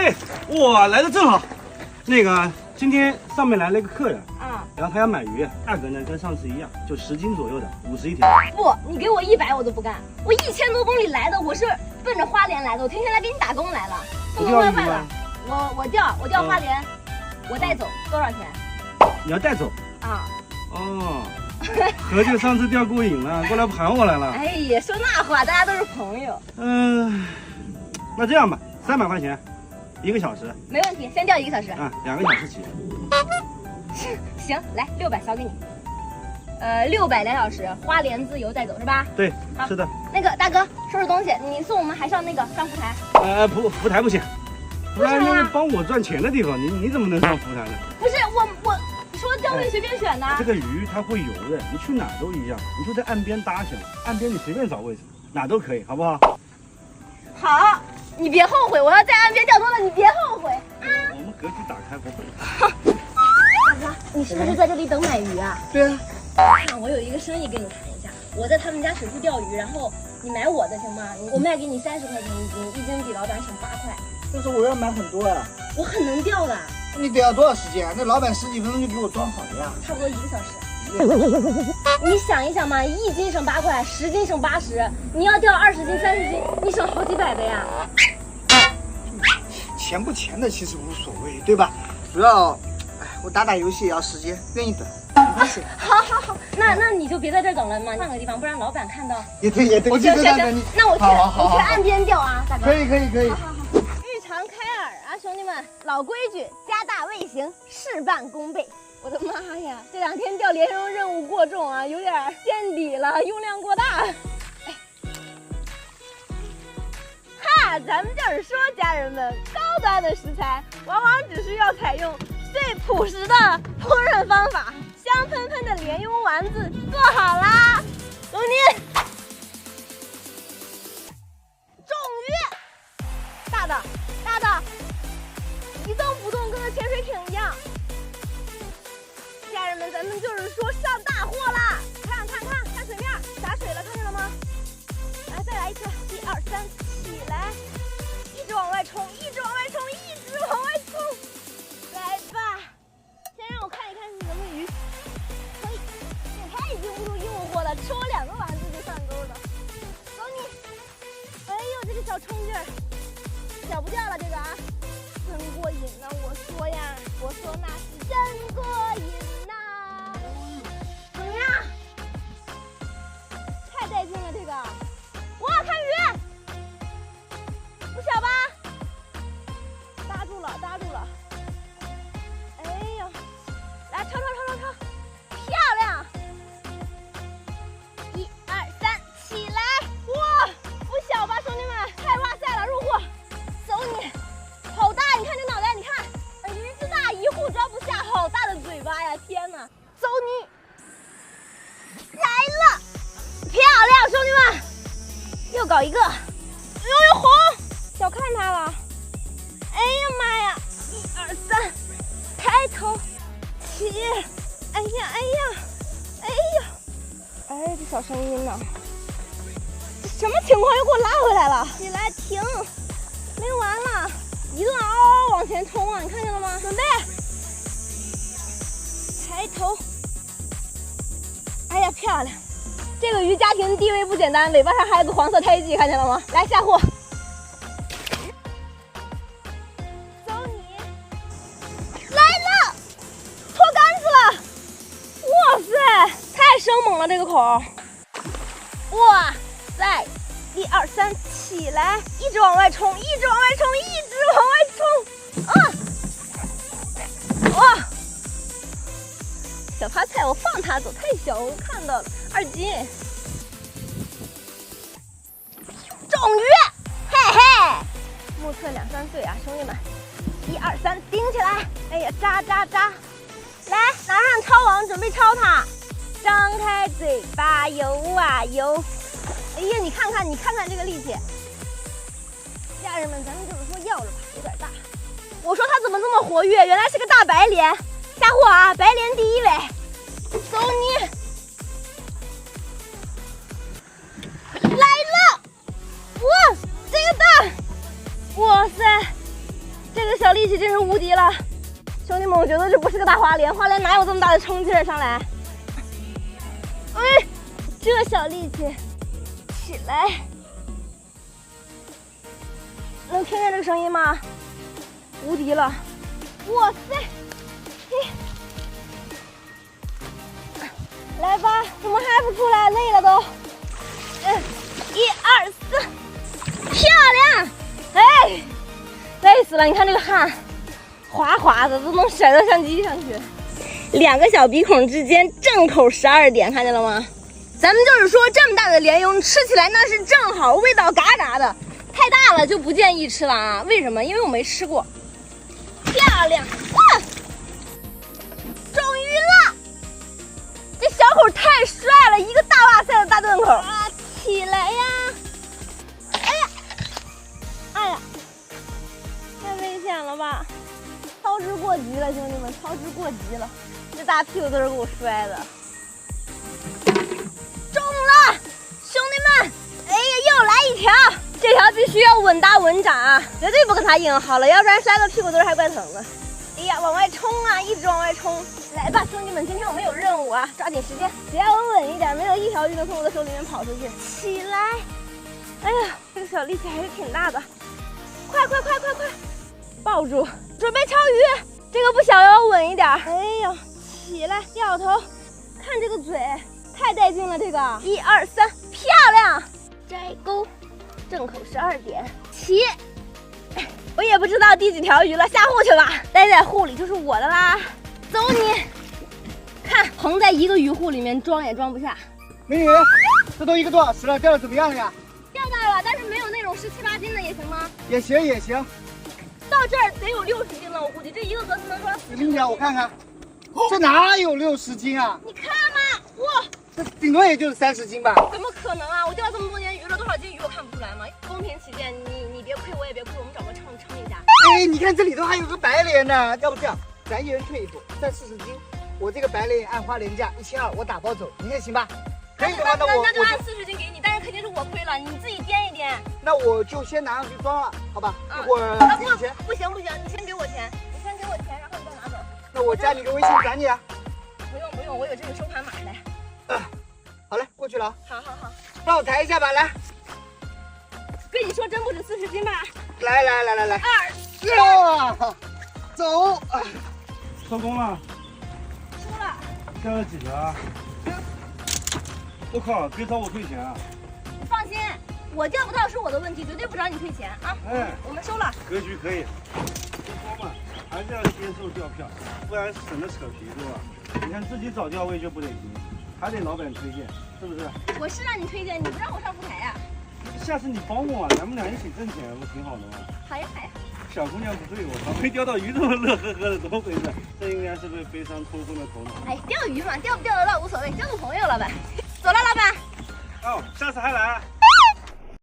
哎，哇，来的正好。那个今天上面来了一个客人，然后他要买鱼，价格呢跟上次一样，就10斤左右的，50一条。不，你给我100我都不干，我1000多公里来的，我是奔着花莲来的，我天天来给你打工来了，不能坏坏了。我钓花莲，我带走多少钱？你要带走啊？哦，合计上次钓过瘾了，过来盘我来了。哎呀，说那话，大家都是朋友。那这样吧，300块钱，1个小时。没问题，先钓1个小时。啊，2个小时起。行，来600少给你。6002小时，花莲自由带走是吧？对，是的。那个大哥，收拾东西，你送我们还上那个上浮台。浮台不行，浮台那是帮我赚钱的地方，你怎么能上浮台呢？不是我说钓位随便选的。这个鱼它会游的，你去哪都一样，你就在岸边搭起来，岸边你随便找位置，哪都可以，好不好？好，你别后悔，我要在岸边钓多了，你别后悔啊！我们格局打开，不会。大哥，你是不是在这里等买鱼啊？对啊。看，我有一个生意跟你谈一下，我在他们家水库钓鱼，然后你买我的行吗？我卖给你30块钱1斤，1斤比老板省8块。但是我要买很多呀。我很能钓的。你得要多少时间？那老板10几分钟就给我装好了呀。差不多1个小时。你想一想嘛，1斤省8块，10斤省80，你要钓20斤、30斤，你省好几百的呀。钱不钱的其实无所谓，对吧？主要，我打游戏也要时间，愿意等，没关系。好，那你就别在这儿等了嘛，换个地方，不然老板看到。也对，我就在等你。那我去岸边钓啊，大哥。可以。好。日常开耳啊，兄弟们，老规矩，加大味型，事半功倍。我的妈呀，这2天钓莲蓉任务过重啊，有点见底了，用量过大。咱们就是说，家人们，高端的食材往往只需要采用最朴实的烹饪方法，香喷喷的莲蓉丸子做好啦！走你！重鱼，大的，一动不动，跟个潜水艇一样。家人们，咱们就是说上大货啦！看水面，洒水了，看见了吗？来，再来一次，1、2、3，起来！一直往外冲，来吧！先让我看一看是什么鱼。可以，这太经不住诱惑了，吃我2个丸子就上钩了。走你！哎呦，这个小冲劲儿，小不掉了这个啊，真过瘾呢！我说那是真过瘾呐！怎么样？太带劲了这个！哇，看鱼！不小吧？搭住了！哎呀，来抽，漂亮！1、2、3，起来！哇，不小吧，兄弟们，太哇塞了，入货！走你！好大，你看这脑袋，你看，鱼之大，一户装不下，好大的嘴巴呀！天哪，走你！来了，漂亮，兄弟们，又搞一个，呦红，小看它了。哎呀妈呀！1、2、3，抬头，起！哎呀！哎，这小声音呢？这什么情况？又给我拉回来了！起来，停！没完了，一顿嗷嗷往前冲啊！你看见了吗？准备，抬头！哎呀，漂亮！这个鱼家庭地位不简单，尾巴上还有个黄色胎记，看见了吗？来下货！生猛了这个口，哇塞！1、2、3，起来！一直往外冲！哇！小趴菜，我放它走，太小，我看到了，2斤。重鱼，嘿嘿！目测2、3岁啊，兄弟们！1、2、3，顶起来！哎呀，扎！来，拿上抄网，准备抄它。张开嘴巴游啊游，哎呀，你看看这个力气，家人们，咱们就是说要着吧，有点大。我说它怎么这么活跃？原来是个大白鲢，下货啊，白鲢第1位，走你！来了，哇，这个大，哇塞，这个小力气真是无敌了，兄弟们，我觉得这不是个大花莲，花莲哪有这么大的冲劲儿上来？哎，这小力气，起来，能听见这个声音吗？无敌了！哇塞，嘿，来吧，怎么还不出来？累了都。1、2、4，漂亮！哎，累死了！你看这个汗，滑滑的，都能甩到相机上去。2个小鼻孔之间正口12点，看见了吗？咱们就是说，这么大的莲蓉吃起来那是正好，味道嘎嘎的。太大了就不建议吃了啊！为什么？因为我没吃过。漂亮！哇，终于了！这小口太帅了，一个大哇塞的大顿口啊！起来呀！哎呀，哎呀，太危险了吧！操之过急了，兄弟们，操之过急了！这大屁股都是给我摔的。中了，兄弟们！哎呀，又来一条！这条必须要稳打稳扎，绝对不跟他硬耗了，要不然摔到屁股墩还怪疼的。哎呀，往外冲啊，一直往外冲！来吧，兄弟们，今天我们有任务啊，抓紧时间，只要我稳一点，没有一条鱼能从我的手里面跑出去。起来！哎呀，这个小力气还是挺大的，快！抱住，准备抄鱼，这个不小要稳一点。哎呦，起来，掉头，看这个嘴，太带劲了，这个1、2、3，漂亮！摘钩。正口12点起，我也不知道第几条鱼了，下户去吧。待在户里就是我的啦。走你！看，横在一个鱼户里面装也装不下。美女，这都1个多小时了，钓的怎么样呀？钓到了，但是没有那种17、18斤的，也行吗？也行。到这儿得有60斤了，我估计这一个盒子能装4。拎起来我看看，这哪有60斤啊？你看嘛，哇！这顶多也就是30斤吧？怎么可能啊！我钓这么多年鱼了，多少斤鱼我看不出来吗？公平起见，你别亏，我也别亏，我们找个秤一下。哎，你看这里头还有个白鲢呢，要不这样，咱一人退一步，再40斤，我这个白鲢按花鲢价1200，我打包走，你看行吧？可以的话，那就按40斤给你，但是肯定是我亏了，你自己掂一掂。那我就先拿上去装了，好吧？一会儿给你钱。不行，你先给我钱，然后你再拿走。那我加你个微信转你啊。不用，我有这个收盘码来。好嘞，过去了。好，帮我抬一下吧，来。跟你说，真不止40斤吧？来，2、3，走。收工了。收了。钓了几条啊？我靠，别找我退钱啊！你放心，我钓不到是我的问题，绝对不找你退钱啊。哎，我们收了。格局可以。就说嘛，还是要接受钓票，不然省得扯皮，对吧？你看自己找钓位就不得行，还得老板推荐，是不是？我是让你推荐，你不让我上浮台呀？下次你帮我啊，咱们俩一起挣钱，不挺好的吗？好呀。小姑娘不对，我操，没钓到鱼这么乐呵呵的，怎么回事？这应该是被悲伤冲昏了头脑。哎，钓鱼嘛，钓不钓得到无所谓，交个朋友，老板。走了，老板。哦，下次还来啊。